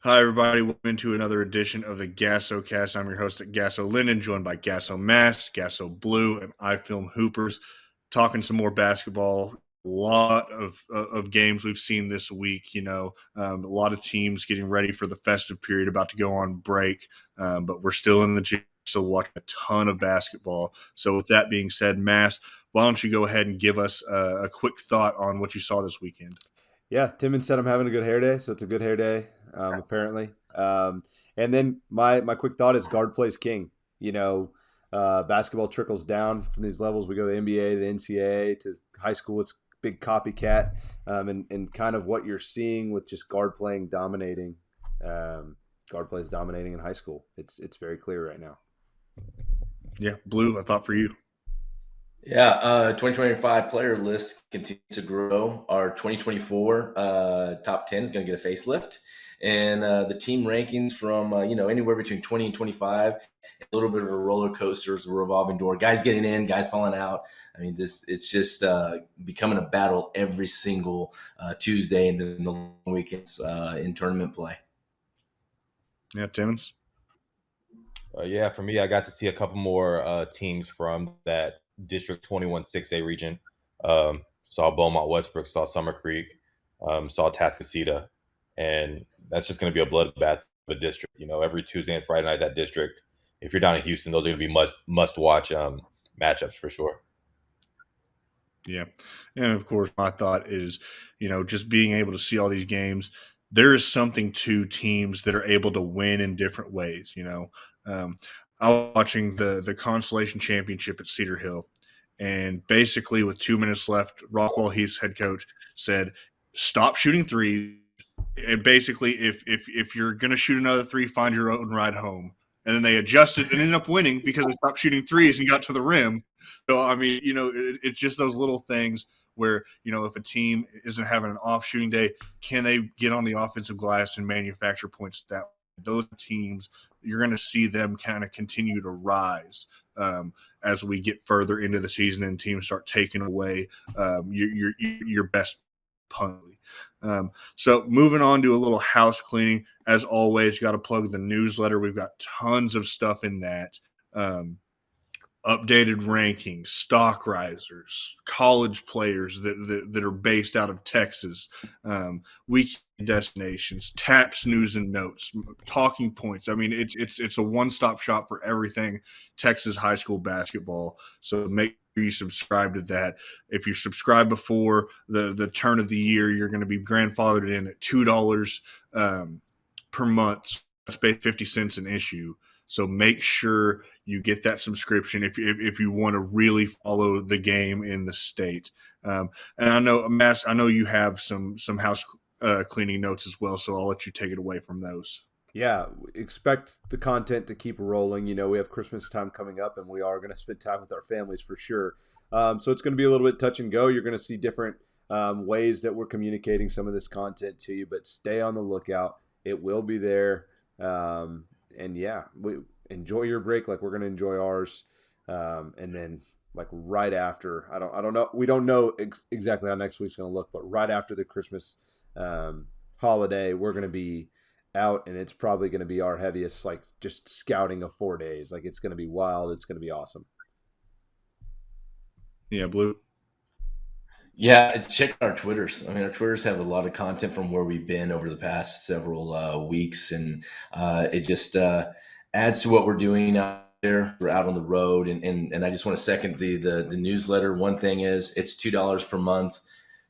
Hi, everybody. Welcome into another edition of the GASOcast. I'm your host at GASO Lyndon, joined by GASO Mask, GASO Blue, and I Film Hoopers, talking some more basketball. A lot of games we've seen this week. A lot of teams getting ready for the festive period, about to go on break, but we're still in the gym, still watching a ton of basketball. So, with that being said, Mask, why don't you go ahead and give us a quick thought on what you saw this weekend? Yeah, Timmins said I'm having a good hair day, so it's a good hair day, apparently. And then my quick thought is guard plays king. You know, basketball trickles down from these levels. We go to the NBA, the NCAA, to high school. It's big copycat, and kind of what you're seeing with just guard plays dominating in high school. It's very clear right now. Yeah, Blue, a thought for you. Yeah, 2025 player list continues to grow. Our 2024 top 10 is going to get a facelift. And the team rankings from, anywhere between 20 and 25, a little bit of a roller coaster, a revolving door. Guys getting in, guys falling out. I mean, it's just becoming a battle every single Tuesday and then the long weekends in tournament play. Yeah, Timmons. Yeah, for me, I got to see a couple more teams from that District 21 6A region. Saw Beaumont Westbrook, saw Summer Creek, saw Tascasita, and that's just going to be a bloodbath of a district. Every Tuesday and Friday night, that district. If you're down in Houston, those are going to be must watch matchups for sure. Yeah. And of course, my thought is, just being able to see all these games, there is something to teams that are able to win in different ways. I was watching the Constellation Championship at Cedar Hill, and basically with 2 minutes left, Rockwell Heath's head coach said, "Stop shooting threes." And basically, if you're going to shoot another three, find your own ride home. And then they adjusted and ended up winning because they stopped shooting threes and got to the rim. So, I mean, it's just those little things where, if a team isn't having an off shooting day, can they get on the offensive glass and manufacture points that way? Those teams, you're going to see them kind of continue to rise as we get further into the season and teams start taking away your best punt. So moving on to a little house cleaning. As always, you got to plug the newsletter. We've got tons of stuff in that. Updated rankings, stock risers, college players that are based out of Texas, weekend destinations, taps, news and notes, talking points. I mean, it's a one-stop shop for everything Texas high school basketball. So make sure you subscribe to that. If you subscribe before the turn of the year, you're going to be grandfathered in at $2 per month. That's 50 cents an issue. So make sure you get that subscription if you want to really follow the game in the state. And I know, Mass, I know you have some house cleaning notes as well, so I'll let you take it away from those. Yeah, expect the content to keep rolling. We have Christmas time coming up, and we are going to spend time with our families for sure. So it's going to be a little bit touch and go. You're going to see different ways that we're communicating some of this content to you, but stay on the lookout. It will be there. And yeah, we enjoy your break like we're going to enjoy ours. And then like right after, I don't know. We don't know exactly how next week's going to look, but right after the Christmas holiday, we're going to be out, and it's probably going to be our heaviest, like just scouting of 4 days. Like it's going to be wild. It's going to be awesome. Yeah, Blue. Yeah, check our Twitters. I mean, our Twitters have a lot of content from where we've been over the past several weeks, and it just adds to what we're doing out there. We're out on the road, and I just want to second the newsletter. One thing is it's $2 per month,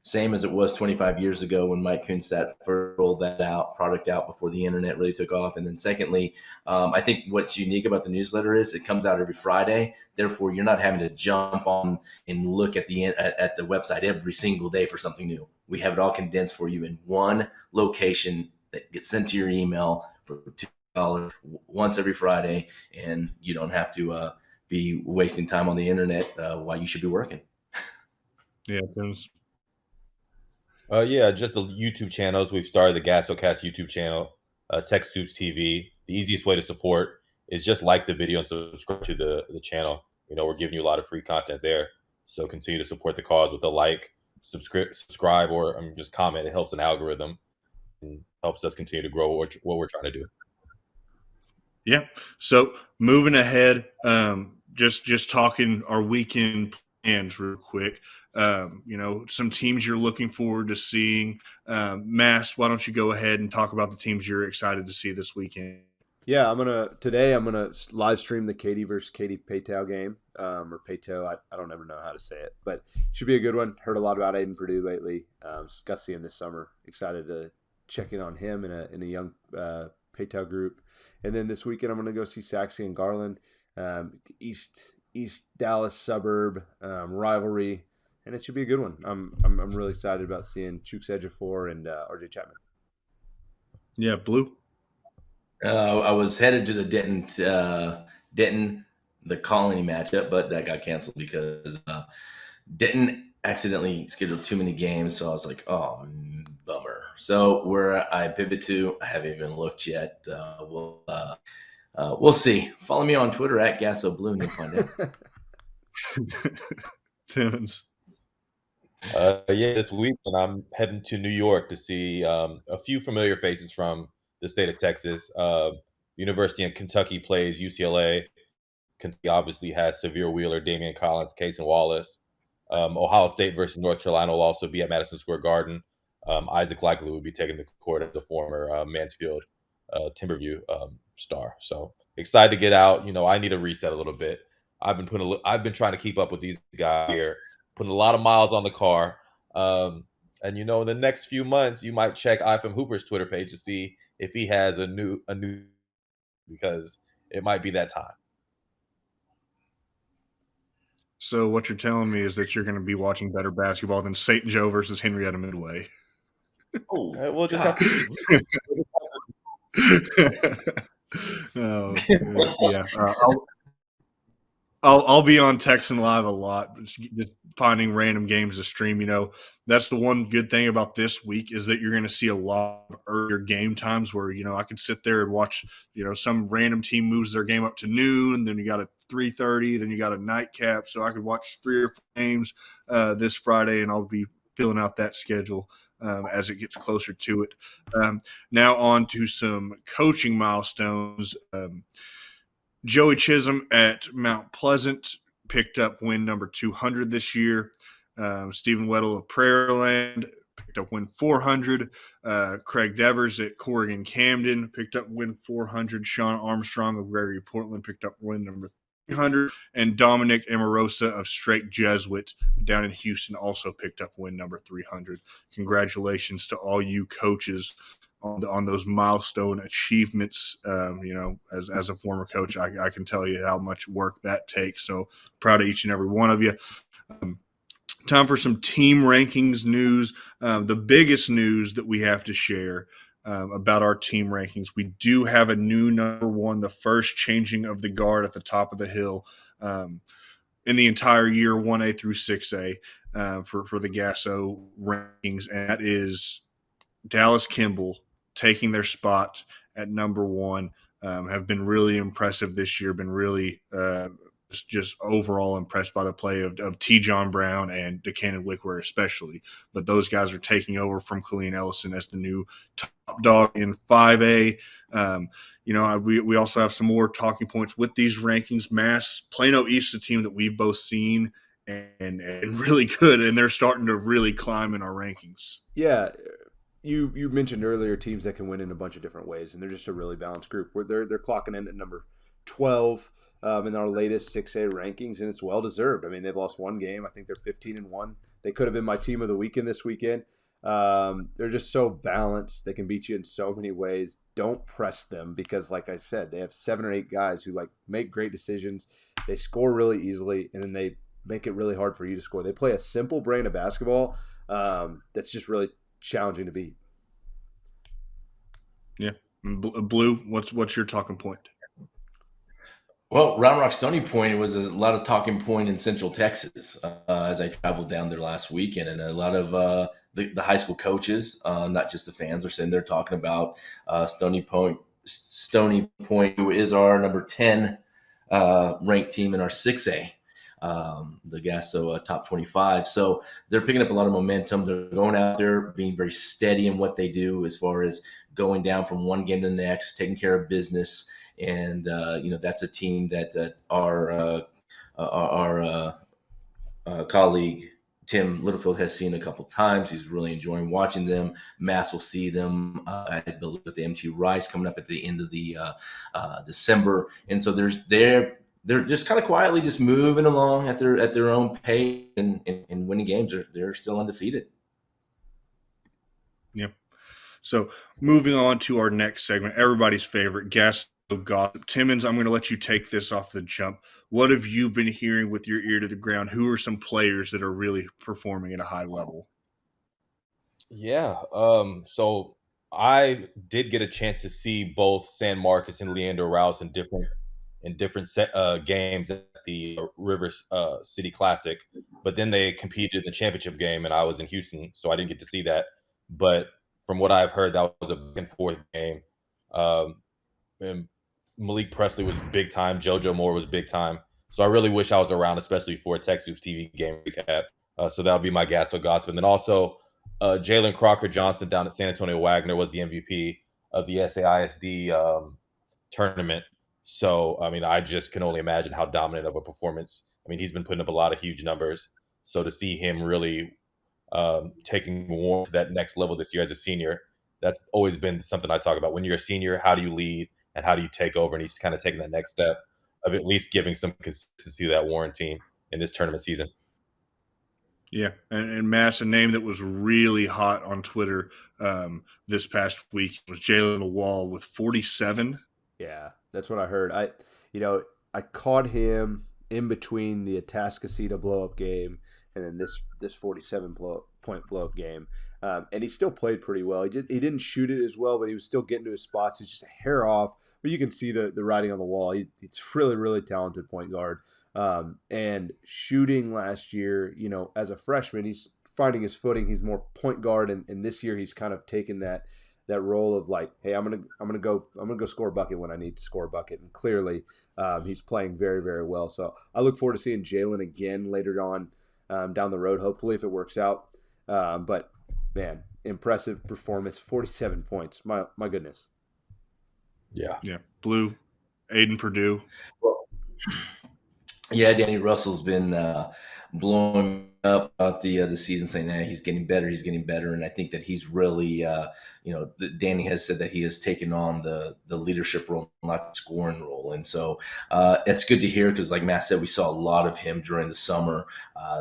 same as it was 25 years ago when Mike Kunstadt first rolled that product out before the internet really took off. And then secondly, I think what's unique about the newsletter is it comes out every Friday. Therefore, you're not having to jump on and look at the website every single day for something new. We have it all condensed for you in one location that gets sent to your email for $2 once every Friday, and you don't have to be wasting time on the internet while you should be working. Yeah, Tim's. Yeah, just the YouTube channels. We've started the GASOcast YouTube channel, TechSoups TV. The easiest way to support is just like the video and subscribe to the channel. We're giving you a lot of free content there. So continue to support the cause with a like, subscribe, or just comment. It helps an algorithm. And helps us continue to grow what we're trying to do. Yeah. So moving ahead, just talking our weekend plans real quick. Some teams you're looking forward to seeing. Mass, why don't you go ahead and talk about the teams you're excited to see this weekend? Yeah, I'm gonna live stream the Katy versus Katy Paetow game, or Paetow. I don't ever know how to say it, but should be a good one. Heard a lot about Aiden Purdue lately. Got to see him this summer. Excited to check in on him in a young Paetow group. And then this weekend I'm gonna go see Sachse and Garland, East Dallas suburb rivalry, and it should be a good one. I'm really excited about seeing Chooks Ejiofor and RJ Chapman. Yeah, Blue. I was headed to the Denton, the Colony matchup, but that got canceled because Denton accidentally scheduled too many games. So I was like, oh, bummer. So where I pivot to, I haven't even looked yet. We'll see. Follow me on Twitter at GASO Blue and you'll find out. Timmins. This week, and I'm heading to New York to see a few familiar faces from the state of Texas. University of Kentucky plays UCLA. Kentucky obviously has Severe Wheeler, Damian Collins, Cason Wallace. Ohio State versus North Carolina will also be at Madison Square Garden. Isaac Likely will be taking the court as the former Mansfield Timberview star. So excited to get out. I need a reset a little bit. I've been trying to keep up with these guys here, putting a lot of miles on the car. And in the next few months, you might check IFM Hooper's Twitter page to see if he has a new, because it might be that time. So what you're telling me is that you're going to be watching better basketball than St. Joe versus Henrietta Midway. Oh, we'll just have to. Yeah. I'll be on Texan Live a lot, just finding random games to stream. That's the one good thing about this week is that you're going to see a lot of earlier game times where, I could sit there and watch, some random team moves their game up to noon, then you got a 3:30, then you got a nightcap. So I could watch 3 or 4 games this Friday, and I'll be filling out that schedule as it gets closer to it. Now on to some coaching milestones. Joey Chism at Mount Pleasant picked up win number 200 this year. Stephen Weddle of Prairiland picked up win 400. Craig Devers at Corrigan Camden picked up win 400. Sean Armstrong of Gregory Portland picked up win number 300. And Dominic Amorosa of Straight Jesuit down in Houston also picked up win number 300. Congratulations to all you coaches on those milestone achievements. As a former coach, I can tell you how much work that takes. So proud of each and every one of you. Time for some team rankings news. The biggest news that we have to share about our team rankings, we do have a new number one, the first changing of the guard at the top of the hill in the entire year, 1A through 6A for the GASO rankings, and that is Dallas Kimball taking their spot at number one. Have been really impressive this year, been really just overall impressed by the play of T. John Brown and DeCannon Wickware especially. But those guys are taking over from Colleen Ellison as the new top dog in 5A. We also have some more talking points with these rankings. Mass, Plano East is a team that we've both seen and really good, and they're starting to really climb in our rankings. Yeah. You mentioned earlier teams that can win in a bunch of different ways, and they're just a really balanced group. Where they're clocking in at number 12 in our latest 6A rankings, and it's well deserved. I mean, they've lost one game. I think they're 15-1. They could have been my team of the weekend this weekend. They're just so balanced. They can beat you in so many ways. Don't press them because, like I said, they have 7 or 8 guys who make great decisions. They score really easily, and then they make it really hard for you to score. They play a simple brand of basketball that's just really challenging to beat. Yeah. Blue, what's your talking point? Well, Round Rock Stony Point, it was a lot of talking point in Central Texas as I traveled down there last weekend, and a lot of the high school coaches, not just the fans, are sitting there talking about Stony Point, who is our number 10 ranked team in our 6A. The GASO top 25. So they're picking up a lot of momentum. They're going out there being very steady in what they do as far as going down from one game to the next, taking care of business. And, that's a team that our colleague Tim Littlefield has seen a couple times. He's really enjoying watching them. Mass will see them, I believe, at the MT Rice coming up at the end of the December. And so they're just kind of quietly just moving along at their own pace and winning games. They're still undefeated. Yep. So moving on to our next segment, everybody's favorite, GASO Gossip. Timmins, I'm going to let you take this off the jump. What have you been hearing with your ear to the ground? Who are some players that are really performing at a high level? Yeah. So I did get a chance to see both San Marcos and Leander Rouse in different games at the Rivers City Classic, but then they competed in the championship game, and I was in Houston, so I didn't get to see that. But from what I've heard, that was a back and forth game. And Malik Presley was big time. JoJo Moore was big time. So I really wish I was around, especially for a TechSoups TV game we had. So that would be my GASO Gossip. And then also Jalen Crocker Johnson down at San Antonio Wagner was the MVP of the SAISD tournament. So, I mean, I just can only imagine how dominant of a performance. I mean, he's been putting up a lot of huge numbers. So to see him really taking Warren to that next level this year as a senior, that's always been something I talk about. When you're a senior, how do you lead and how do you take over? And he's kind of taking that next step of at least giving some consistency to that Warren team in this tournament season. Yeah, and Mass, a name that was really hot on Twitter this past week was Jalen Wall with 47. Yeah, that's what I heard. I caught him in between the Atascocita blow-up game and then this 47-point blow-up game. And he still played pretty well. He didn't shoot it as well, but he was still getting to his spots. He's just a hair off, but you can see the writing on the wall. He's really, really talented point guard. And shooting last year, as a freshman, he's finding his footing. He's more point guard, and this year he's kind of taken that role of like, hey, I'm gonna go score a bucket when I need to score a bucket. And clearly, he's playing very, very well. So I look forward to seeing Jalen again later on down the road, hopefully, if it works out. But man, impressive performance, 47 points. My goodness. Yeah. Blue, Aiden Purdue. Well, yeah, Danny Russell's been blowing up about the season, saying that he's getting better, and I think that he's really, Danny has said that he has taken on the leadership role, not the scoring role, and so it's good to hear because, like Matt said, we saw a lot of him during the summer.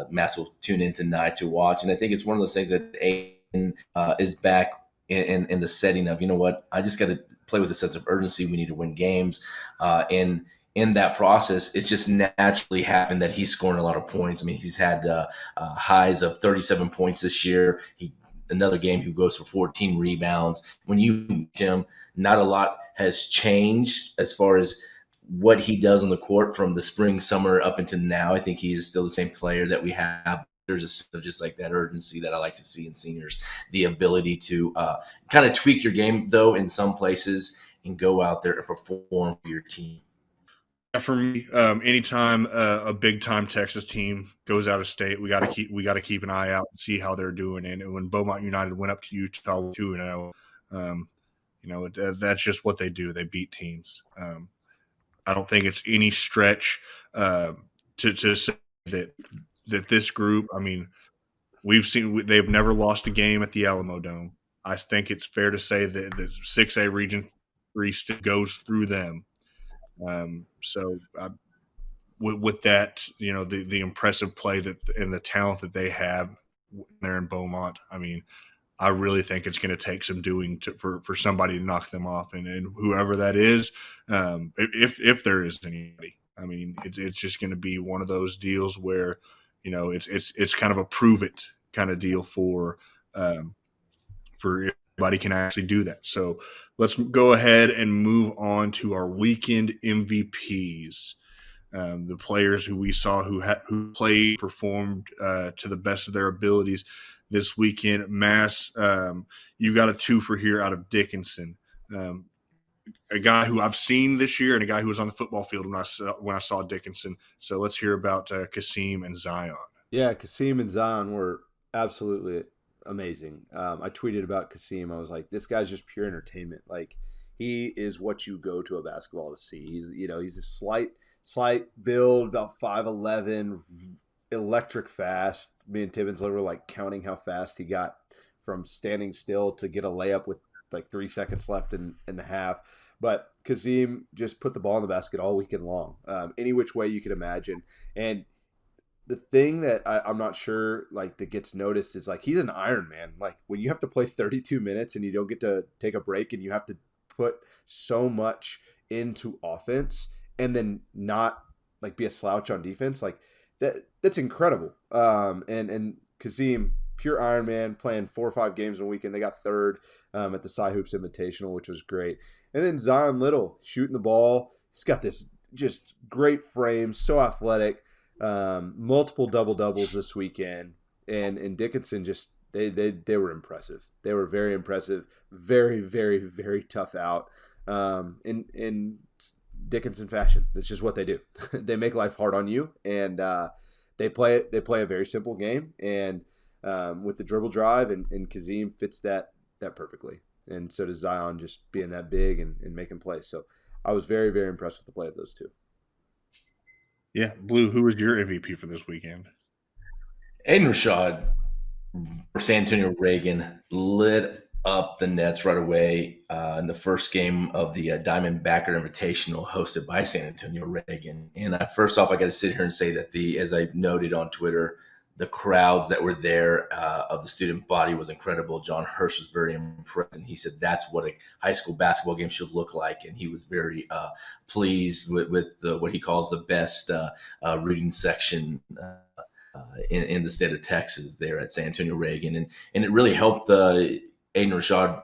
Matt will tune in tonight to watch, and I think it's one of those things that Aiden is back in the setting of, you know what, I just got to play with a sense of urgency. We need to win games, and in that process, it's just naturally happened that he's scoring a lot of points. I mean, he's had highs of 37 points this year. Another game he goes for 14 rebounds. When you meet him, not a lot has changed as far as what he does on the court from the spring, summer up until now. I think he is still the same player that we have. There's just like that urgency that I like to see in seniors, the ability to kind of tweak your game, though, in some places and go out there and perform for your team. For me, anytime a big time Texas team goes out of state, we got to keep an eye out and see how they're doing. And when Beaumont United went up to Utah 2-0, that's just what they do. They beat teams. I don't think it's any stretch to say that this group. I mean, they've never lost a game at the Alamo Dome. I think it's fair to say that the 6A Region 3 still goes through them. With that, the impressive play and the talent that they have there in Beaumont, I mean, I really think it's going to take some doing for somebody to knock them off, and whoever that is, if there is anybody, I mean, it's just going to be one of those deals where, it's kind of a prove it kind of deal for everybody can actually do that. So let's go ahead and move on to our weekend MVPs. The players who we saw who played, performed to the best of their abilities this weekend. Mass, you got a twofer here out of Dickinson. A guy who I've seen this year and a guy who was on the football field when I saw Dickinson. So let's hear about Kasim and Zion. Yeah, Kasim and Zion were absolutely amazing. I tweeted about Kasim. I was like, this guy's just pure entertainment. Like, he is what you go to a basketball to see. He's a slight build, about 5'11", electric fast. Me and Timmins were like counting how fast he got from standing still to get a layup with like 3 seconds left in the half. But Kazim just put the ball in the basket all weekend long, any which way you could imagine. And the thing that I'm not sure like that gets noticed is like he's an Iron Man. Like when you have to play 32 minutes and you don't get to take a break and you have to put so much into offense and then not like be a slouch on defense, like that's incredible. And Kazim, pure Iron Man, playing 4 or 5 games a weekend. They got third at the Cy Hoops Invitational, which was great. And then Zion Little shooting the ball. He's got this just great frame, so athletic. Multiple double doubles this weekend, and Dickinson just they were impressive. They were very impressive. Very, very, very tough out. In Dickinson fashion, it's just what they do. They make life hard on you, and they play a very simple game, and with the dribble drive, and Kazim fits that perfectly, and so does Zion, just being that big and making plays. So I was very, very impressed with the play of those two. Yeah, Blue, who was your MVP for this weekend? Aiden Rashad for San Antonio Reagan lit up the nets right away in the first game of the Diamondbacker Invitational hosted by San Antonio Reagan. And first off, I got to sit here and say that as I noted on Twitter, the crowds that were there of the student body was incredible. John Hirsch was very impressed, and he said that's what a high school basketball game should look like. And he was very pleased with what he calls the best reading section in the state of Texas there at San Antonio Reagan. And it really helped Aiden Rashad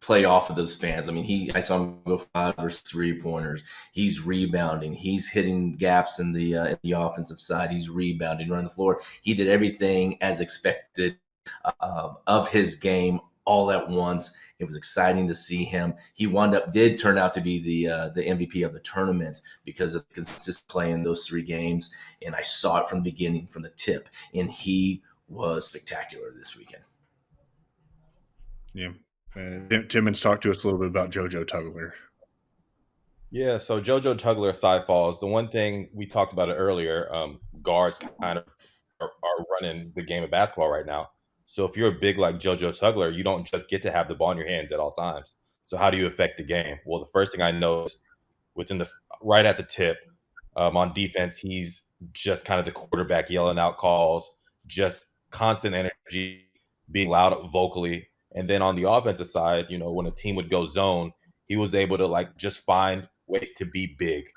play off of those fans. I mean, I saw him go 5 or 6 3-pointers. He's rebounding. He's hitting gaps in the offensive side. He's rebounding, running the floor. He did everything as expected of his game all at once. It was exciting to see him. He did turn out to be the MVP of the tournament because of the consistent play in those 3 games. And I saw it from the beginning, from the tip. And he was spectacular this weekend. Yeah. Timmins talked to us a little bit about JoJo Tugler. Yeah, so JoJo Tugler side falls. The one thing we talked about it earlier, guards kind of are running the game of basketball right now. So if you're a big like JoJo Tugler, you don't just get to have the ball in your hands at all times. So how do you affect the game? Well, the first thing I noticed right at the tip on defense, he's just kind of the quarterback yelling out calls, just constant energy, being loud vocally. And then on the offensive side, when a team would go zone, he was able to like just find ways to be big.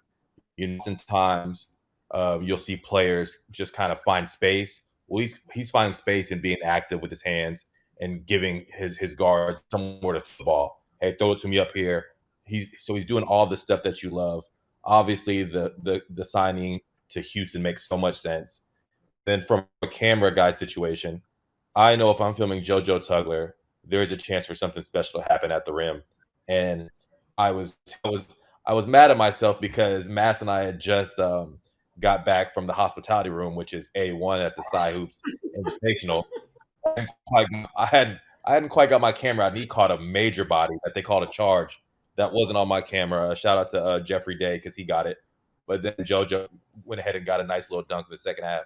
Sometimes you'll see players just kind of find space. Well, he's finding space and being active with his hands and giving his guards somewhere to throw the ball. Hey, throw it to me up here. He's doing all the stuff that you love. Obviously, the signing to Houston makes so much sense. Then from a camera guy situation, I know if I'm filming JoJo Tugler, there is a chance for something special to happen at the rim. And I was mad at myself because Mass and I had just got back from the hospitality room, which is A1 at the Cy Hoops Invitational. I hadn't quite got my camera out, and he caught a major body that they called a charge that wasn't on my camera. Shout out to Jeffrey Day because he got it. But then JoJo went ahead and got a nice little dunk in the second half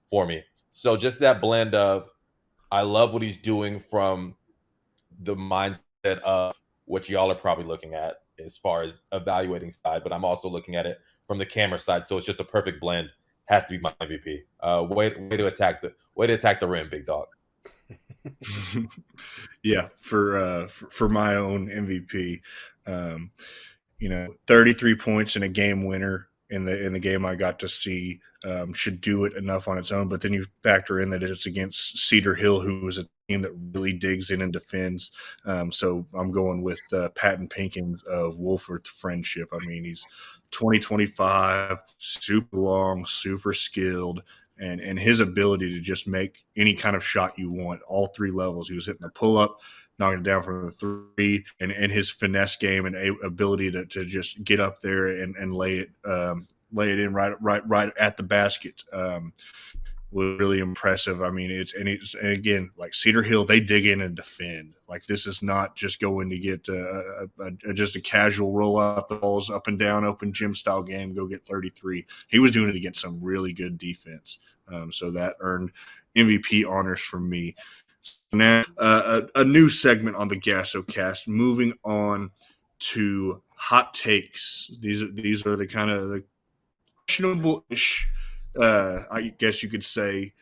for me. So just that blend of I love what he's doing from the mindset of what y'all are probably looking at as far as evaluating side, but I'm also looking at it from the camera side. So it's just a perfect blend. Has to be my MVP. Way to attack the rim, big dog. Yeah, for my own MVP, 33 points in a game winner in the game I got to see should do it enough on its own. But then you factor in that it's against Cedar Hill, who is a team that really digs in and defends. So I'm going with Patton Pinkins of Wolford Friendship. I mean, he's 20-25, super long, super skilled. And his ability to just make any kind of shot you want, all 3 levels. He was hitting the pull-up, knocking it down from the 3, and his finesse game and ability to just get up there and lay it in right at the basket. was really impressive. I mean, and again, like Cedar Hill, they dig in and defend. Like, this is not just going to get just a casual roll out the balls up and down, open gym style game, go get 33. He was doing it against some really good defense. So that earned MVP honors from me. Now, a new segment on the GASOcast. Moving on to hot takes. These are the kind of the questionable-ish, I guess you could say,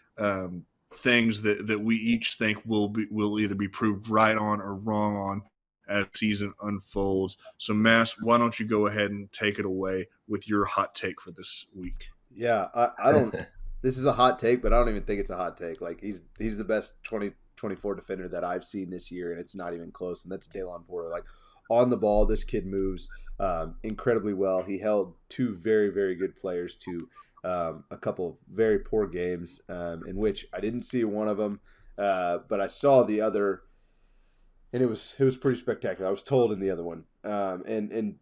things that we each think will either be proved right on or wrong on as the season unfolds. So, Mass, why don't you go ahead and take it away with your hot take for this week? Yeah, I don't. This is a hot take, but I don't even think it's a hot take. Like, he's the best 2024 defender that I've seen this year, and it's not even close. And that's Day'Lon Porter. Like, on the ball, this kid moves incredibly well. He held two very, very good players to a couple of very poor games, in which I didn't see one of them, but I saw the other, and it was pretty spectacular. I was told in the other one, and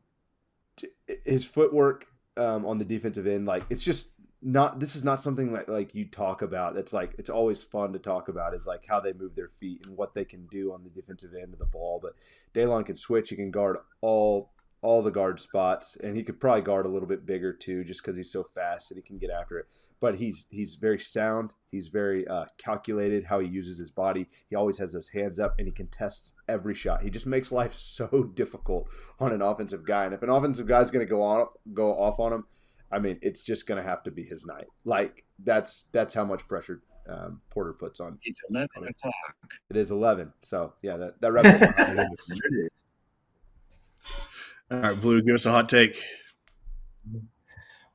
his footwork on the defensive end, like, it's just not. This is not something like you talk about. It's like, it's always fun to talk about, is like how they move their feet and what they can do on the defensive end of the ball. But Day'Lon can switch. He can guard all the guard spots, and he could probably guard a little bit bigger too, just because he's so fast and he can get after it. But he's very sound. He's very calculated how he uses his body. He always has those hands up, and he contests every shot. He just makes life so difficult on an offensive guy. And if an offensive guy is going to go off on him, I mean, it's just going to have to be his night. Like, that's how much pressure Porter puts on. It's 11 o'clock. It is 11. So, yeah, that wraps up my hot take. All right, Blue, give us a hot take.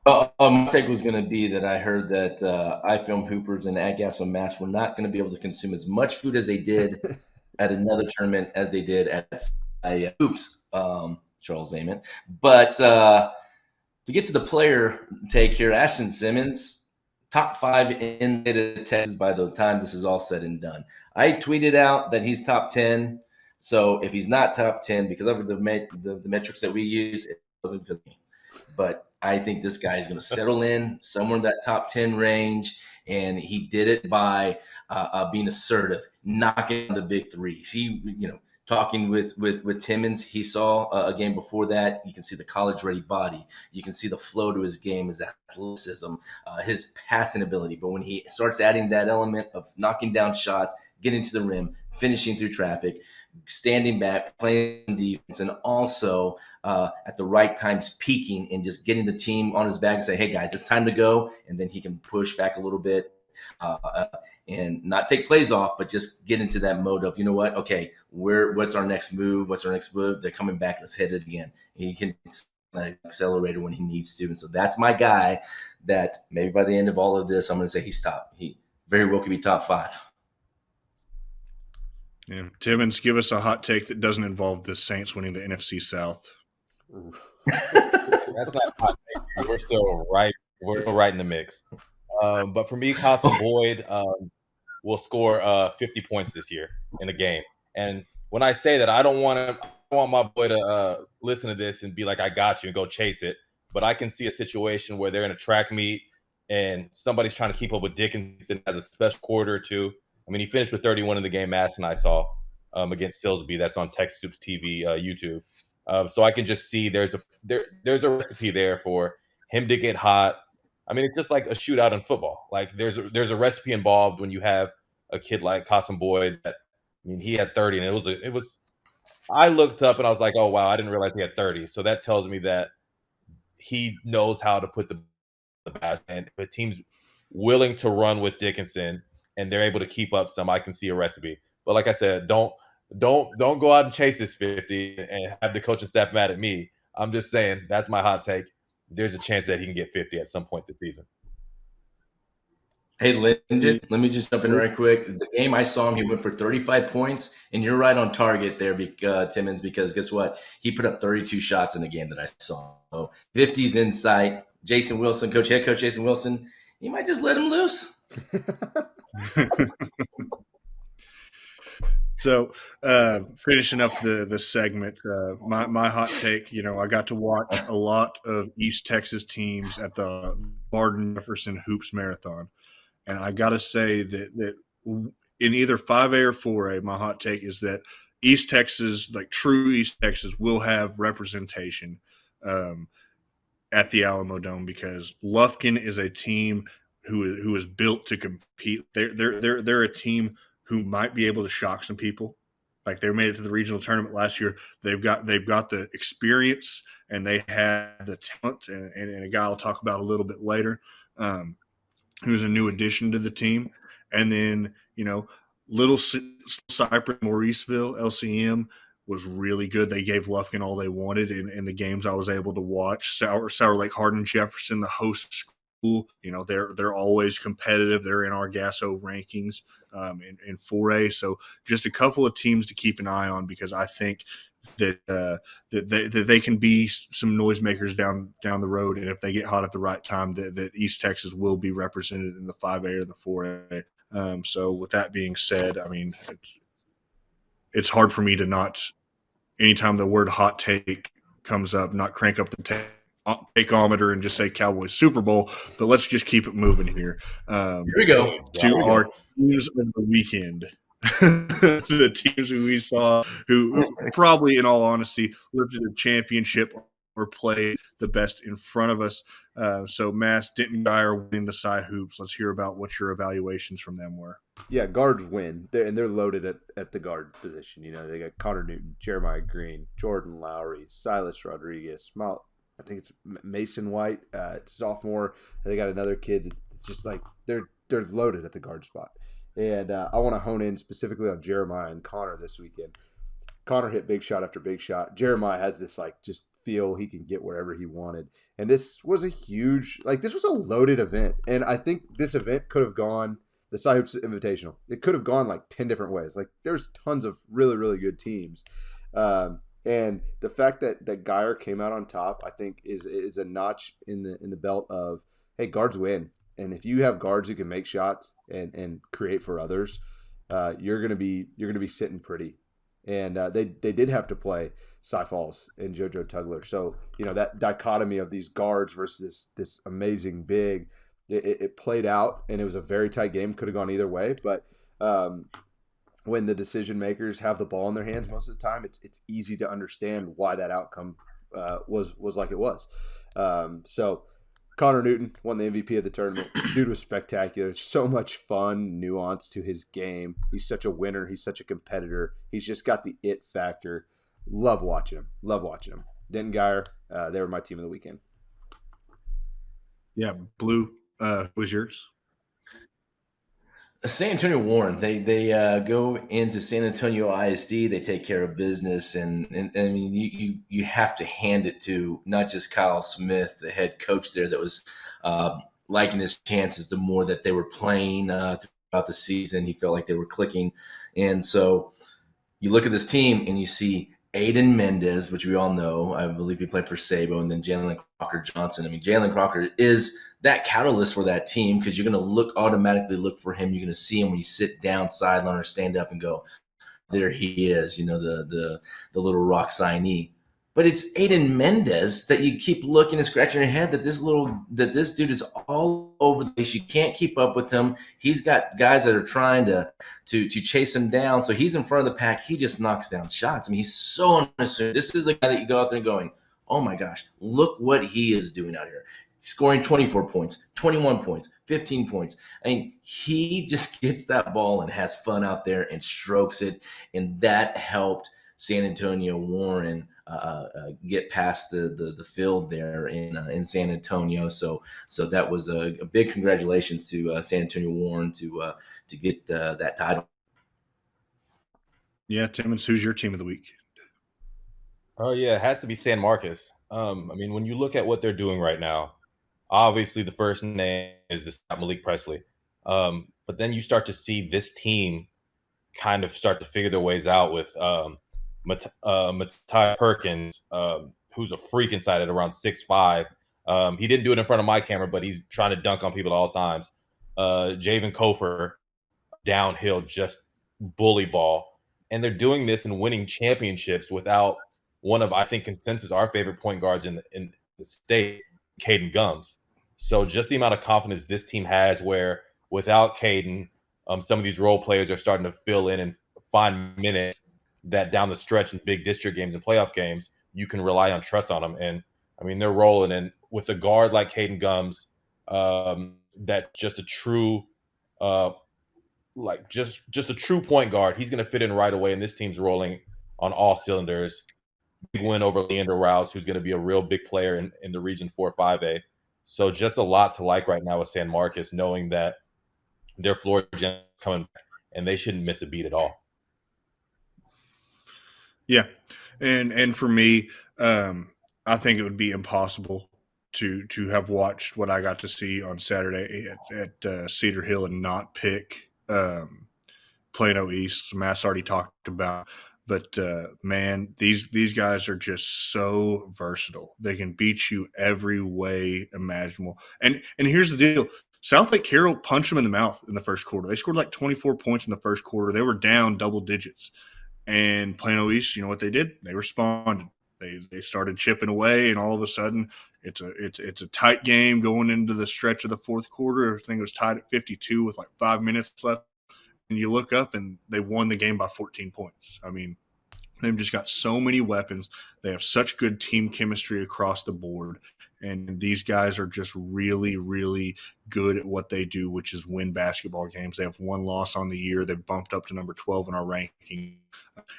My take was going to be that I heard that iFilm Hoopers and GASO Mass were not going to be able to consume as much food as they did at another tournament as they did at Hoops, Charles Ament. But to get to the player take here, Ashton Simmons, top 5 in Texas by the time this is all said and done. I tweeted out that he's top 10. So if he's not top 10 because of the metrics that we use, it wasn't because of me. But I think this guy is going to settle in somewhere in that top 10 range, and he did it by being assertive, knocking the big threes. He, talking with Timmins, he saw a game before that. You can see the college-ready body. You can see the flow to his game, his athleticism, his passing ability. But when he starts adding that element of knocking down shots, getting to the rim, finishing through traffic, standing back, playing defense, and also at the right times peaking and just getting the team on his back and say, hey, guys, it's time to go. And then he can push back a little bit and not take plays off, but just get into that mode of, you know what, okay, what's our next move? What's our next move? They're coming back. Let's hit it again. He can accelerate when he needs to. And so that's my guy that maybe by the end of all of this, I'm going to say he's top. He very well could be top 5. Yeah. Timmins, give us a hot take that doesn't involve the Saints winning the NFC South. That's not hot take. We're still right. We're still right in the mix. But for me, Carson Boyd will score 50 points this year in a game. And when I say that, I don't want my boy to listen to this and be like, I got you, and go chase it. But I can see a situation where they're in a track meet and somebody's trying to keep up with Dickinson as a special quarter or two. I mean, he finished with 31 in the game Mass and I saw against Silsby. That's on Texas Hoops TV YouTube. So I can just see there's a recipe there for him to get hot. I mean, it's just like a shootout in football. Like there's a recipe involved when you have a kid like Carson Boyd. I mean, he had 30, and it was. I looked up and I was like, oh wow, I didn't realize he had 30. So that tells me that he knows how to put the pass. And if a team's willing to run with Dickinson and they're able to keep up some, I can see a recipe. But like I said, don't go out and chase this 50 and have the coaching staff mad at me. I'm just saying that's my hot take. There's a chance that he can get 50 at some point this season. Hey, Lyndon, let me just jump in right quick. The game I saw him, he went for 35 points, and you're right on target there, Timmins, because guess what? He put up 32 shots in the game that I saw. So 50's in sight. Jason Wilson, head coach Jason Wilson, he might just let him loose. So, finishing up the segment, my hot take, I got to watch a lot of East Texas teams at the Barden Jefferson Hoops Marathon. And I got to say that in either 5A or 4A, my hot take is that East Texas, like true East Texas, will have representation at the Alamo Dome because Lufkin is a team who is built to compete. They're a team who might be able to shock some people. Like they made it to the regional tournament last year. They've got the experience and they have the talent. And a guy I'll talk about a little bit later, who's a new addition to the team. And then Little Cypress, Mauriceville, LCM was really good. They gave Lufkin all they wanted in the games I was able to watch. Sour Lake, Hardin, Jefferson, the host school, they're always competitive. They're in our GASO rankings in 4A. So just a couple of teams to keep an eye on because I think that they can be some noisemakers down the road, and if they get hot at the right time, that East Texas will be represented in the 5A or the 4A. So with that being said, I mean, it's hard for me to not, anytime the word hot take comes up, not crank up the takeometer and just say Cowboys Super Bowl, but let's just keep it moving here. Here we go. Our teams of the weekend. The teams who we saw who probably, in all honesty, lifted a championship or played the best in front of us. So Mass, Denton, Guy are winning the Cy Hoops. Let's hear about what your evaluations from them were. Yeah, guards win, they're loaded at the guard position. They got Connor Newton, Jeremiah Green, Jordan Lowry, Silas Rodriguez, I think it's Mason White, sophomore. They got another kid that's just like they're loaded at the guard spot. And I want to hone in specifically on Jeremiah and Connor this weekend. Connor hit big shot after big shot. Jeremiah has this just feel he can get wherever he wanted. And this was a huge, this was a loaded event. And I think this event could have gone, the Cy Hoops Invitational, it could have gone 10 different ways. There's tons of really, really good teams. And the fact that Geyer came out on top, I think is a notch in the belt of, hey, guards win. And if you have guards who can make shots and create for others, you're gonna be sitting pretty. And they did have to play Cy Falls and JoJo Tugler. So that dichotomy of these guards versus this amazing big, it played out, and it was a very tight game. Could have gone either way, but when the decision makers have the ball in their hands most of the time, it's easy to understand why that outcome was like it was. So Connor Newton won the MVP of the tournament. Dude was spectacular. So much fun, nuance to his game. He's such a winner. He's such a competitor. He's just got the it factor. Love watching him. Denton Geyer, they were my team of the weekend. Yeah, Blue, who was yours? San Antonio Warren, they go into San Antonio ISD. They take care of business, and I mean you have to hand it to not just Kyle Smith, the head coach there, that was liking his chances the more that they were playing throughout the season. He felt like they were clicking, and so you look at this team and you see Aiden Mendez, which we all know. I believe he played for Sabo, and then Jalen Crocker Johnson. I mean, Jalen Crocker is that catalyst for that team because you're going to automatically look for him. You're going to see him when you sit down, sideline, or stand up and go, there he is, the little rock signee. But it's Aiden Mendez that you keep looking and scratching your head that this dude is all over the place. You can't keep up with him. He's got guys that are trying to chase him down. So he's in front of the pack. He just knocks down shots. I mean, he's so unassuming. This is a guy that you go out there and going, oh my gosh, look what he is doing out here. Scoring 24 points, 21 points, 15 points. I mean, he just gets that ball and has fun out there and strokes it. And that helped San Antonio Warren get past the field there in San Antonio. So that was a big congratulations to San Antonio Warren to get that title. Yeah, Timmins, who's your team of the week? Oh yeah, it has to be San Marcos. I mean, when you look at what they're doing right now, obviously the first name is this Malik Presley, but then you start to see this team kind of start to figure their ways out with Matai Perkins, who's a freak inside at around 6'5". He didn't do it in front of my camera, but he's trying to dunk on people at all times. Javen Kofer, downhill, just bully ball. And they're doing this and winning championships without one of, I think, consensus, our favorite point guards in the state, Caden Gums. So just the amount of confidence this team has where without Caden, some of these role players are starting to fill in and find minutes that down the stretch in big district games and playoff games, you can rely on, trust on them. And I mean, they're rolling. And with a guard like Caden Gums, that's just a true, just a true point guard. He's going to fit in right away. And this team's rolling on all cylinders. Big win over Leander Rouse, who's going to be a real big player in the Region 4-5A. So just a lot to like right now with San Marcos, knowing that their floor gen coming back and they shouldn't miss a beat at all. Yeah, and for me, I think it would be impossible to have watched what I got to see on Saturday at Cedar Hill and not pick Plano East. Matt's already talked about, but man, these guys are just so versatile. They can beat you every way imaginable. And here's the deal: South Lake Carroll punched them in the mouth in the first quarter. They scored like 24 points in the first quarter. They were down double digits. And Plano East, you know what they did? They responded. They started chipping away, and all of a sudden, it's a tight game going into the stretch of the fourth quarter. Everything was tied at 52 with like 5 minutes left. And you look up, and they won the game by 14 points. I mean, they've just got so many weapons. They have such good team chemistry across the board. And these guys are just really, really good at what they do, which is win basketball games. They have one loss on the year. They've bumped up to number 12 in our ranking,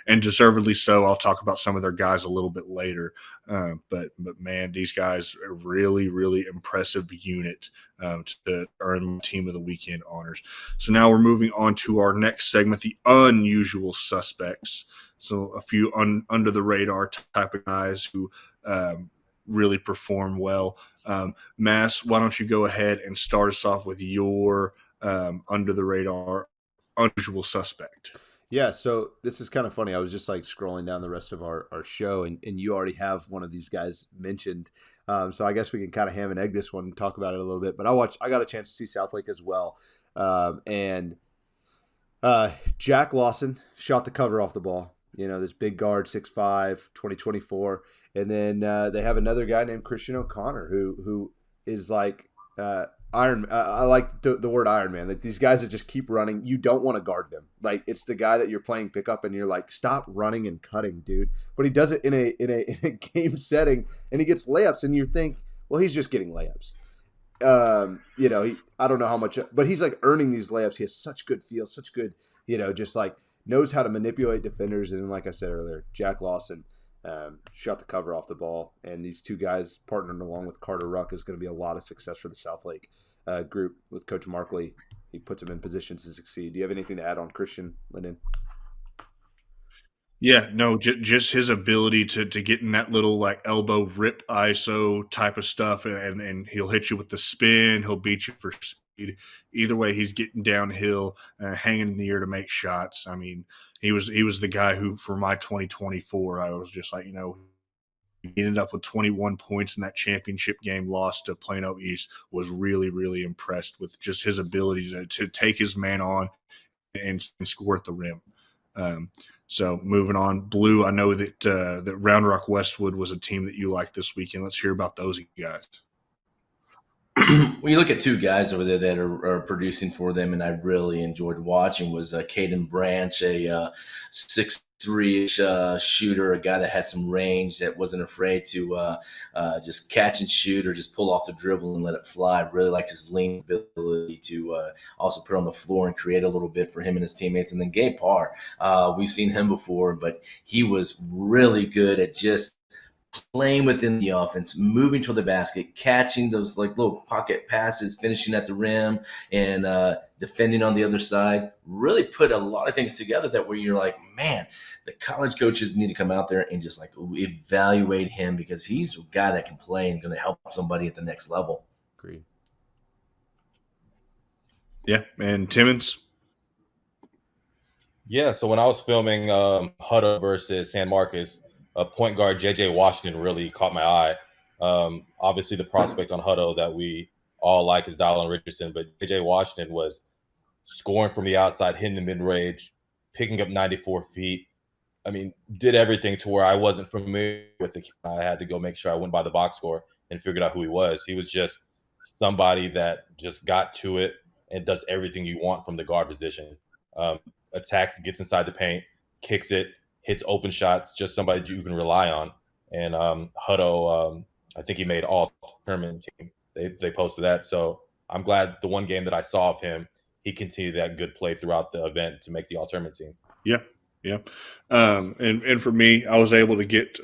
and deservedly so. I'll talk about some of their guys a little bit later. But man, these guys are really, really impressive unit to earn Team of the Weekend honors. So now we're moving on to our next segment, the unusual suspects. So a few under the radar type of guys who really perform well. Mass, why don't you go ahead and start us off with your under the radar unusual suspect? Yeah, so this is kind of funny. I was just like scrolling down the rest of our show, and you already have one of these guys mentioned. So I guess we can kind of ham and egg this one and talk about it a little bit. But I got a chance to see South Lake as well. And Jack Lawson shot the cover off the ball. You know, this big guard, 6'5", 2024. And then they have another guy named Christian O'Connor who is like Iron. I like the word Iron Man. Like these guys that just keep running. You don't want to guard them. Like it's the guy that you're playing pickup and you're like, stop running and cutting, dude. But he does it in a game setting and he gets layups and you think, well, he's just getting layups. You know, I don't know how much, but he's like earning these layups. He has such good feel, such good, you know, just like knows how to manipulate defenders. And then, like I said earlier, Jack Lawson shot the cover off the ball. And these two guys partnering along with Carter Ruck is going to be a lot of success for the South Lake group with Coach Markley. He puts them in positions to succeed. Do you have anything to add on Christian, Lyndon? Yeah, no, just his ability to get in that little like elbow rip ISO type of stuff, and he'll hit you with the spin. He'll beat you for speed. Either way, he's getting downhill, hanging in the air to make shots. I mean, he was the guy who, for my 2024, I was just like, you know, he ended up with 21 points in that championship game, lost to Plano East. Was really, really impressed with just his ability to take his man on and score at the rim. So moving on, Blue, I know that Round Rock Westwood was a team that you liked this weekend. Let's hear about those guys. When you look at two guys over there that are producing for them, and I really enjoyed watching, was Caden Branch, a 6'3" shooter, a guy that had some range, that wasn't afraid to just catch and shoot or just pull off the dribble and let it fly. I really liked his lean ability to also put on the floor and create a little bit for him and his teammates. And then Gabe Parr, we've seen him before, but he was really good at just playing within the offense, moving to the basket, catching those like little pocket passes, finishing at the rim, and defending on the other side. Really put a lot of things together that where you're like, man, the college coaches need to come out there and just like evaluate him, because he's a guy that can play and going to help somebody at the next level. Agreed. Yeah, and Timmins. Yeah, so when I was filming Hutto versus San Marcos, point guard J.J. Washington really caught my eye. Obviously, the prospect on Hutto that we all like is Dylan Richardson, but J.J. Washington was scoring from the outside, hitting the mid-range, picking up 94 feet. I mean, did everything to where I wasn't familiar with it. I had to go make sure I went by the box score and figured out who he was. He was just somebody that just got to it, and does everything you want from the guard position. Attacks, gets inside the paint, kicks it, hits open shots, just somebody you can rely on. And Hutto, I think he made all tournament team. They posted that. So I'm glad the one game that I saw of him, he continued that good play throughout the event to make the all tournament team. Yeah, yeah. And for me, I was able to get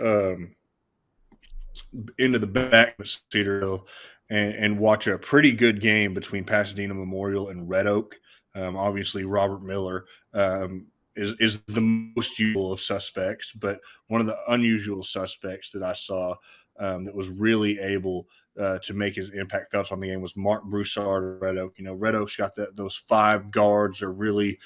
into the back of Cedarville and watch a pretty good game between Pasadena Memorial and Red Oak. Obviously, Robert Miller is the most usual of suspects, but one of the unusual suspects that I saw that was really able to make his impact felt on the game was Mark Broussard of Red Oak. Red Oak's got those 5 guards that really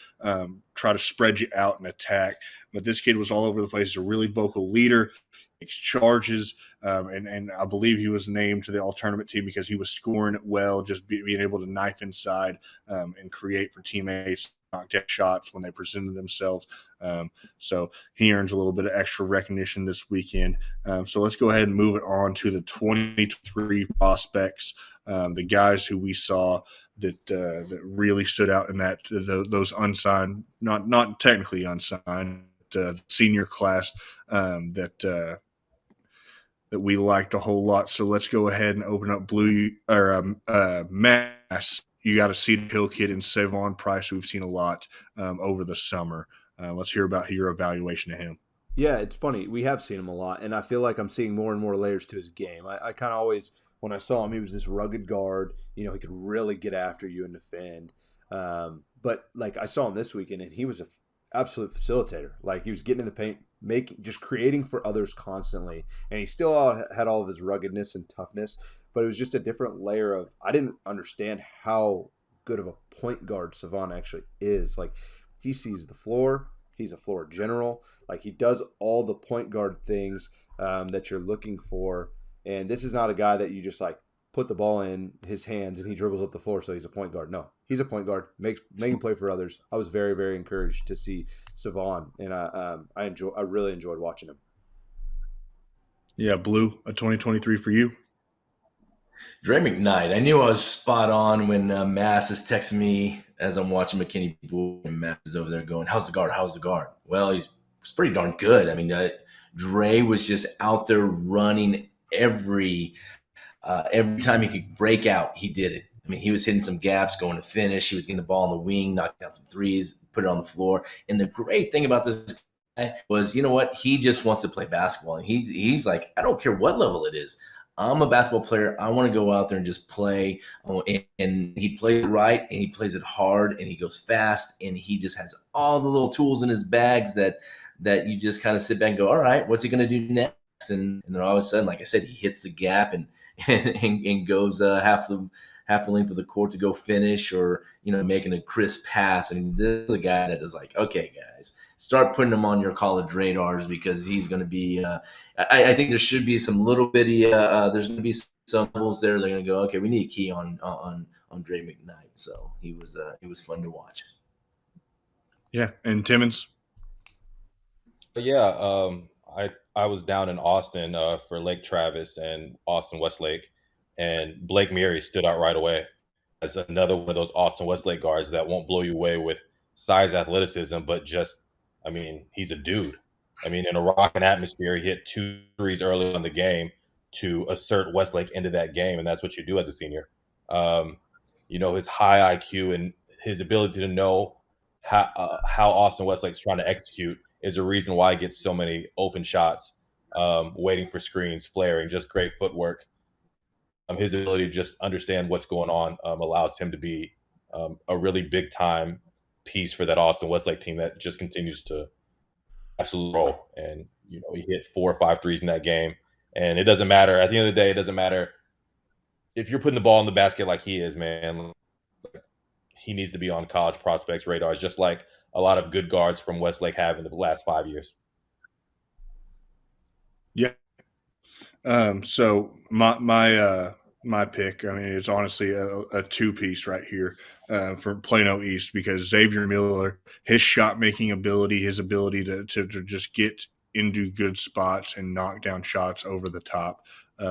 try to spread you out and attack, but this kid was all over the place. He's a really vocal leader, takes charges, and I believe he was named to the all tournament team because he was scoring it well, just being able to knife inside and create for teammates, knock down shots when they presented themselves. So he earns a little bit of extra recognition this weekend. So let's go ahead and move it on to the 2023 prospects, the guys who we saw that really stood out in those unsigned, not technically unsigned, senior class that we liked a whole lot. So let's go ahead and open up Mass. You got a Cedar Hill kid in Savon Price who we've seen a lot over the summer. Let's hear about your evaluation of him. Yeah, it's funny. We have seen him a lot, and I feel like I'm seeing more and more layers to his game. I kind of always, when I saw him, he was this rugged guard. He could really get after you and defend. But like I saw him this weekend, and he was an absolute facilitator. Like he was getting in the paint, just creating for others constantly, and he still had all of his ruggedness and toughness. But it was just a different layer of, I didn't understand how good of a point guard Savon actually is. Like he sees the floor. He's a floor general. Like he does all the point guard things that you're looking for. And this is not a guy that you just like put the ball in his hands and he dribbles up the floor so he's a point guard. No, he's a point guard, making play for others. I was very, very encouraged to see Savon, and I really enjoyed watching him. Yeah, Blue, a 2023 for you. Dre McKnight. I knew I was spot on when Mass is texting me as I'm watching McKinney Boy, and Mass is over there going, "How's the guard? How's the guard?" Well, he's pretty darn good. I mean, Dre was just out there running every time he could break out, he did it. I mean, he was hitting some gaps, going to finish. He was getting the ball on the wing, knocking down some threes, put it on the floor. And the great thing about this guy was, you know what? He just wants to play basketball. And he's like, I don't care what level it is. I'm a basketball player. I want to go out there and just play. And he plays it right, and he plays it hard, and he goes fast, and he just has all the little tools in his bags that you just kind of sit back and go, all right, what's he going to do next? And then all of a sudden, like I said, he hits the gap and goes half the length of the court to go finish, or making a crisp pass. I mean, this is a guy that is like, okay, guys, start putting him on your college radars, because he's going to be. I think there should be some little bitty. There's going to be some levels there. They're going to go, okay, we need a key on Dre McKnight. So he was fun to watch. Yeah, and Timmins. Yeah, I was down in Austin for Lake Travis and Austin Westlake, and Blake Murray stood out right away as another one of those Austin Westlake guards that won't blow you away with size, athleticism, but just, I mean, he's a dude. I mean, in a rocking atmosphere, he hit 2 threes early in the game to assert Westlake into that game, and that's what you do as a senior. His high IQ and his ability to know how Austin Westlake's trying to execute is a reason why he gets so many open shots, waiting for screens, flaring, just great footwork. His ability to just understand what's going on allows him to be a really big time piece for that Austin Westlake team that just continues to absolutely roll. And he hit 4 or 5 threes in that game, and it doesn't matter. At the end of the day, it doesn't matter if you're putting the ball in the basket like he is, man. He needs to be on college prospects' radars, just like a lot of good guards from Westlake have in the last 5 years. Yeah. So my pick, I mean, it's honestly a 2-piece right here for Plano East, because Xavier Miller, his shot-making ability, his ability to just get into good spots and knock down shots over the top,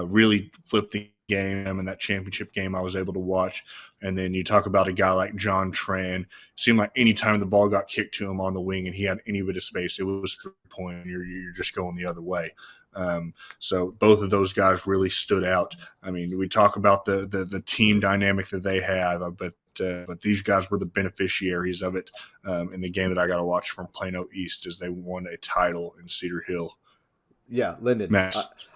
really flipped the game and that championship game I was able to watch. And then you talk about a guy like John Tran. Seemed like any time the ball got kicked to him on the wing and he had any bit of space, it was 3-point. You're just going the other way. So both of those guys really stood out. I mean, we talk about the team dynamic that they have, but these guys were the beneficiaries of it in the game that I got to watch from Plano East as they won a title in Cedar Hill. Yeah, Lyndon.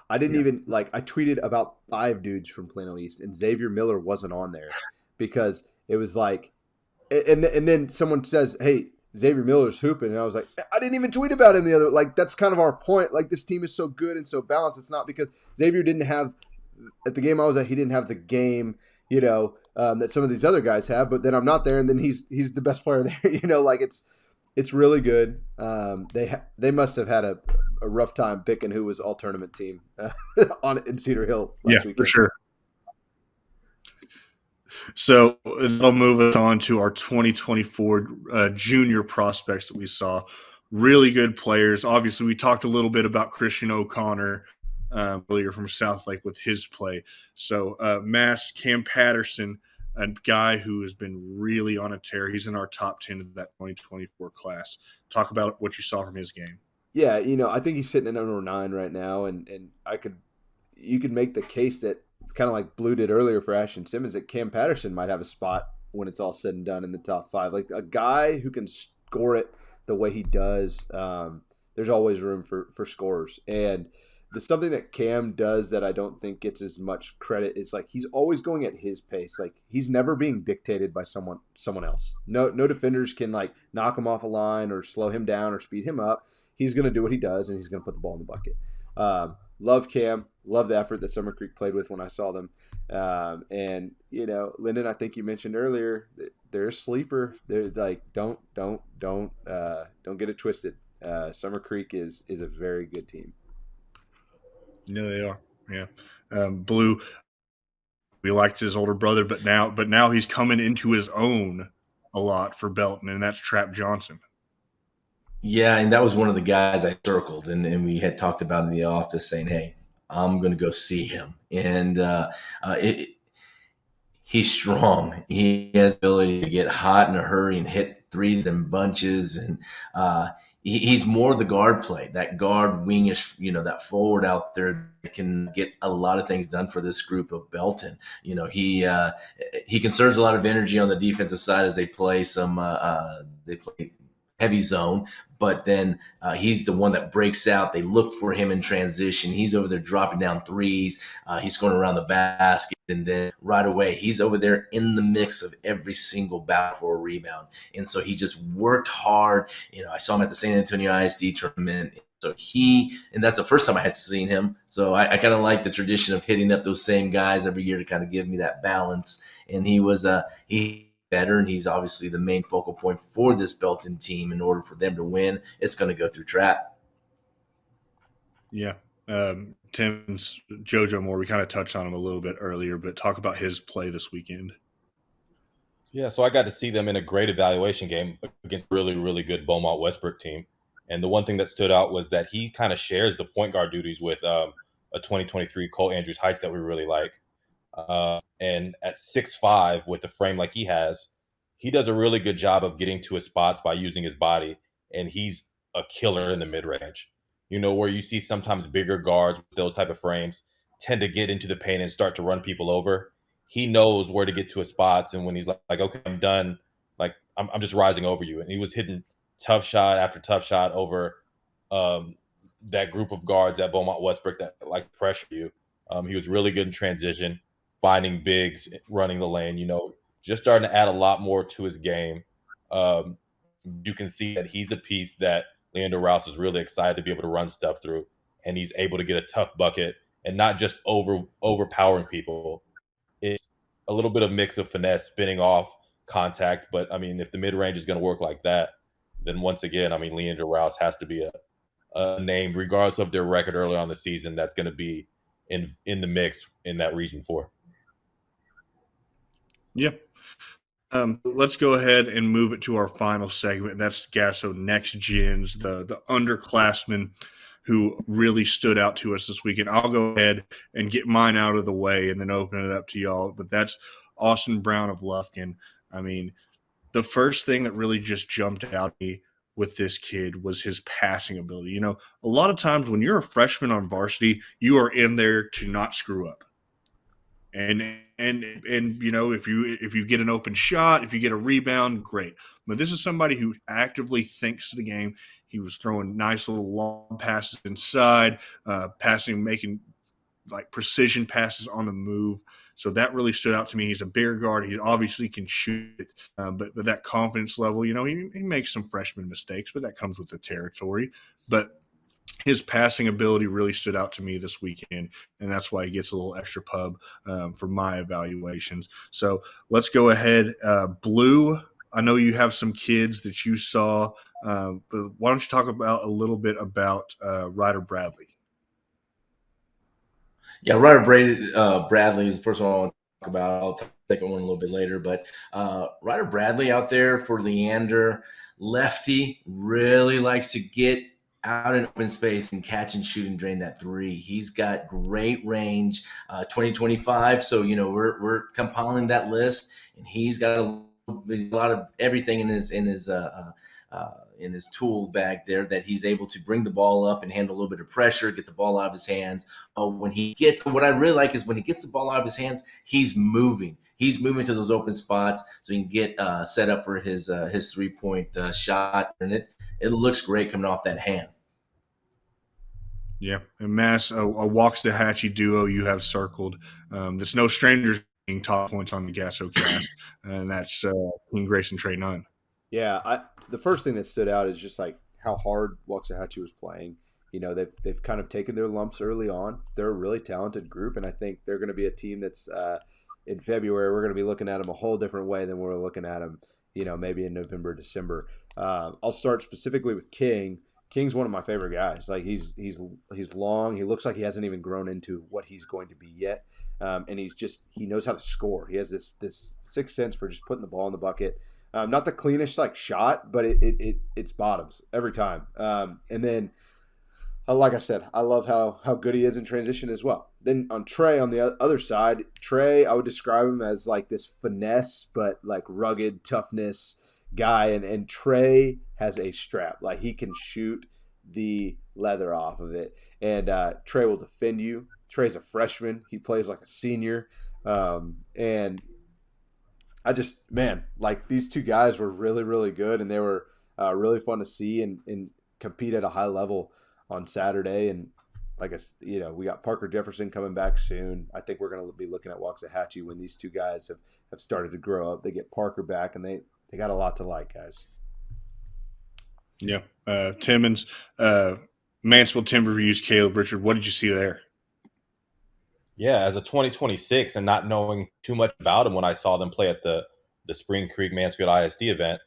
I didn't even I tweeted about 5 dudes from Plano East, and Xavier Miller wasn't on there because it was like, and then someone says, "Hey, Xavier Miller's hooping," and I was like, I didn't even tweet about him the other. Like, that's kind of our point. Like, this team is so good and so balanced. It's not because Xavier didn't have at the game I was at. He didn't have the game, that some of these other guys have. But then I'm not there, and then he's the best player there. Like it's really good. They must have had a rough time picking who was all tournament team in Cedar Hill last weekend. For sure. So it'll move us on to our 2024 junior prospects that we saw. Really good players. Obviously, we talked a little bit about Christian O'Connor earlier from South Lake with his play. So Mass Cam Patterson, a guy who has been really on a tear. He's in our top 10 of that 2024 class. Talk about what you saw from his game. Yeah, I think he's sitting at number 9 right now, and you could make the case that kind of like Blue did earlier for Ashton Simmons, that Cam Patterson might have a spot when it's all said and done in the top 5. Like a guy who can score it the way he does. There's always room for scorers, and something that Cam does that I don't think gets as much credit is like he's always going at his pace. Like he's never being dictated by someone else. No defenders can like knock him off a line or slow him down or speed him up. He's going to do what he does, and he's going to put the ball in the bucket. Love Cam. Love the effort that Summer Creek played with when I saw them. And Lyndon, I think you mentioned earlier, they're a sleeper. They're like don't get it twisted. Summer Creek is a very good team. No, they are. Yeah. Blue, we liked his older brother, but now he's coming into his own a lot for Belton, and that's Trap Johnson. Yeah, and that was one of the guys I circled, and we had talked about in the office saying, hey, I'm going to go see him. And he's strong. He has the ability to get hot in a hurry and hit threes in bunches. And he's more the guard play, that guard wingish, that forward out there that can get a lot of things done for this group of Belton. He conserves a lot of energy on the defensive side as they play they play heavy zone, but then he's the one that breaks out. They look for him in transition. He's over there dropping down threes. He's scoring around the basket, and then right away he's over there in the mix of every single battle for a rebound. And so he just worked hard. I saw him at the San Antonio ISD tournament. So and that's the first time I had seen him. So I kind of like the tradition of hitting up those same guys every year to kind of give me that balance. And he was better, and he's obviously the main focal point for this Belton team. In order for them to win, it's going to go through Trap. Yeah. Timmins, JoJo Moore, we kind of touched on him a little bit earlier, but talk about his play this weekend. Yeah, so I got to see them in a great evaluation game against a really, really good Beaumont Westbrook team. And the one thing that stood out was that he kind of shares the point guard duties with a 2023 Cole Andrews Heights that we really like. And at 6'5", with the frame like he has, he does a really good job of getting to his spots by using his body, and he's a killer in the mid-range. Where you see sometimes bigger guards with those type of frames tend to get into the paint and start to run people over. He knows where to get to his spots, and when he's like okay, I'm done, like I'm just rising over you. And he was hitting tough shot after tough shot over that group of guards at Beaumont Westbrook that like to pressure you. He was really good in transition, finding bigs, running the lane, just starting to add a lot more to his game. You can see that he's a piece that Leander Rouse is really excited to be able to run stuff through, and he's able to get a tough bucket and not just overpowering people. It's a little bit of mix of finesse, spinning off contact. But, if the mid-range is going to work like that, then once again, Leander Rouse has to be a name, regardless of their record early on in the season, that's going to be in the mix in that Region 4. Yep. Let's go ahead and move it to our final segment. That's GASO Next Gens, the underclassmen who really stood out to us this weekend. I'll go ahead and get mine out of the way and then open it up to y'all. But that's Austin Brown of Lufkin. I mean, the first thing that really just jumped out at me with this kid was his passing ability. You know, a lot of times when you're a freshman on varsity, you are in there to not screw up. And you know, if you get an open shot, if you get a rebound, great. But this is somebody who actively thinks the game. He was throwing nice little long passes inside, making like precision passes on the move. So that really stood out to me. He's a bigger guard. He obviously can shoot it, but that confidence level, you know, he makes some freshman mistakes, but that comes with the territory. But his passing ability really stood out to me this weekend, and that's why he gets a little extra pub for my evaluations. So let's go ahead. Blue, I know you have some kids that you saw, but why don't you talk about a little bit about Ryder Bradley? Yeah, Ryder Bradley is the first one I want to talk about. I'll take one a little bit later. But Ryder Bradley out there for Leander, lefty, really likes to get out in open space and catch and shoot and drain that three. He's got great range, 2025. So, you know, we're compiling that list, and he's got a lot of everything in his tool bag there that he's able to bring the ball up and handle a little bit of pressure, get the ball out of his hands. What I really like is when he gets the ball out of his hands, he's moving. He's moving to those open spots so he can get set up for his 3-point shot, and it looks great coming off that hand. Yeah, and Mass, a Waxahachie duo you have circled. There's no strangers being top points on the GASOcast, and that's King Grace and Trey Nunn. Yeah, the first thing that stood out is just like how hard Waxahachie was playing. You know, they've kind of taken their lumps early on. They're a really talented group, and I think they're going to be a team that's in February. We're going to be looking at them a whole different way than we're looking at them, you know, maybe in November, December. I'll start specifically with King. King's one of my favorite guys. Like he's long. He looks like he hasn't even grown into what he's going to be yet. And he knows how to score. He has this sixth sense for just putting the ball in the bucket. Not the cleanest like shot, but it's bottoms every time. And then, like I said, I love how good he is in transition as well. Then on Trey, on the other side, Trey, I would describe him as like this finesse, but like rugged toughness guy. And Trey has a strap. Like he can shoot the leather off of it. And Trey will defend you. Trey's a freshman. He plays like a senior. And I just, man, like these two guys were really, really good, and they were really fun to see and compete at a high level on Saturday. And like you know, we got Parker Jefferson coming back soon. I think we're going to be looking at Waxahachie when these two guys have started to grow up. They get Parker back, and they got a lot to like, guys. Yeah, Timmins, Mansfield Timberview's Caleb Richard. What did you see there? Yeah, as a 2026 and not knowing too much about him when I saw them play at the Spring Creek Mansfield ISD event,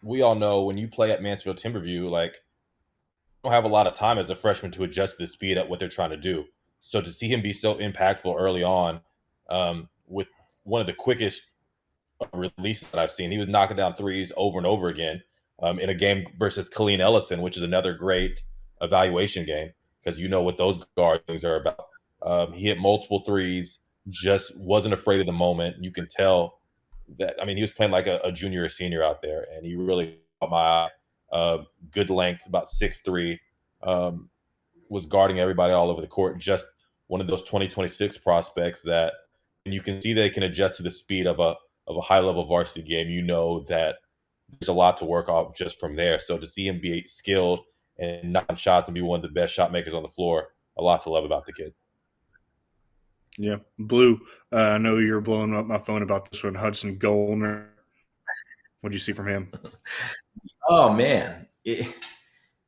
we all know when you play at Mansfield Timberview, like you don't have a lot of time as a freshman to adjust to the speed at what they're trying to do. So to see him be so impactful early on, with one of the quickest releases that I've seen, he was knocking down threes over and over again in a game versus Colleen Ellison, which is another great evaluation game because you know what those guards are about. He hit multiple threes, just wasn't afraid of the moment. You can tell that, I mean, he was playing like a junior or senior out there, and he really caught my eye. Good length, about 6'3", was guarding everybody all over the court. Just one of those 2026 prospects that and you can see they can adjust to the speed of a high-level varsity game. You know that there's a lot to work off just from there. So to see him be skilled and knock shots and be one of the best shot makers on the floor, a lot to love about the kid. Yeah. Blue, I know you're blowing up my phone about this one. Hudson Goldner. What do you see from him? Oh, man.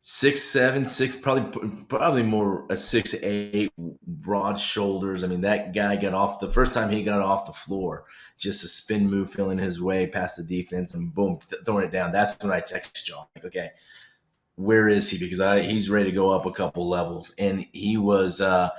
6'7", 6, probably more a 6'8", broad shoulders. I mean, that guy got off the first time he got off the floor, just a spin move feeling his way past the defense and boom, throwing it down. That's when I text John, like, okay, where is he? Because he's ready to go up a couple levels. And he was kind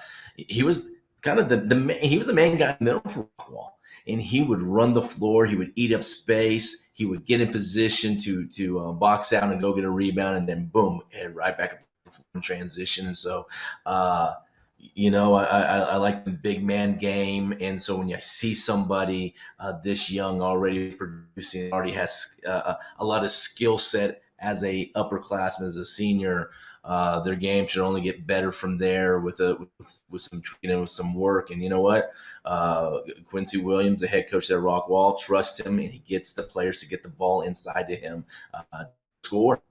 of he was the main guy in the middle for Rockwall. And he would run the floor. He would eat up space. He would get in position to box out and go get a rebound, and then boom, and right back up the in transition. And so, I like the big man game. And so when I see somebody this young already producing, already has a lot of skill set as a upperclassman, as a senior, their game should only get better from there with some tweaking and with some work. And you know what? Quincy Williams, the head coach at Rockwall, trust him, and he gets the players to get the ball inside to him, score.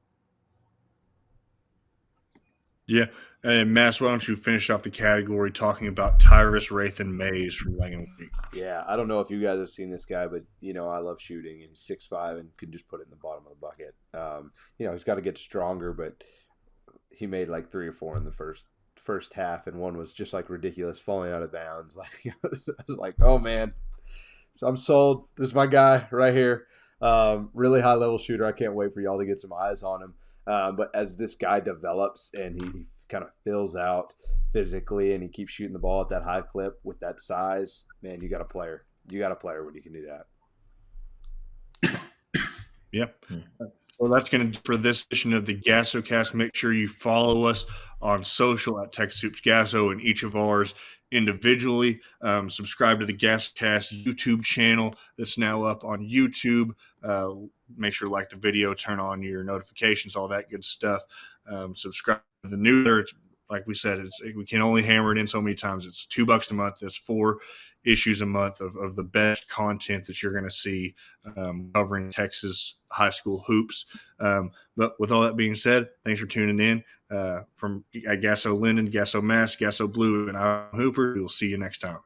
Yeah. And Mass, why don't you finish off the category talking about Tyrus Rathan Mays from Langham Creek? Yeah, I don't know if you guys have seen this guy, but I love shooting, and he's 6'5" and can just put it in the bottom of the bucket. He's got to get stronger, but he made like 3 or 4 in the first half, and one was just like ridiculous, falling out of bounds. Like I was like, oh man, so I'm sold. This is my guy right here. Really high level shooter. I can't wait for y'all to get some eyes on him. But as this guy develops and he kind of fills out physically and he keeps shooting the ball at that high clip with that size, man, you got a player. You got a player when you can do that. Yep. Well, that's going to do for this edition of the GASOcast. Make sure you follow us on social at TechSoups GASO and each of ours individually. Subscribe to the GASOcast YouTube channel that's now up on YouTube. Make sure to like the video, turn on your notifications, all that good stuff. Subscribe to the newsletter. Like we said, we can only hammer it in so many times. It's $2 a month. That's 4 issues a month of the best content that you're going to see covering Texas high school hoops. But with all that being said, thanks for tuning in. From GASO Lyndon, GASO Mass, GASO Blue, and I'm Hooper. We'll see you next time.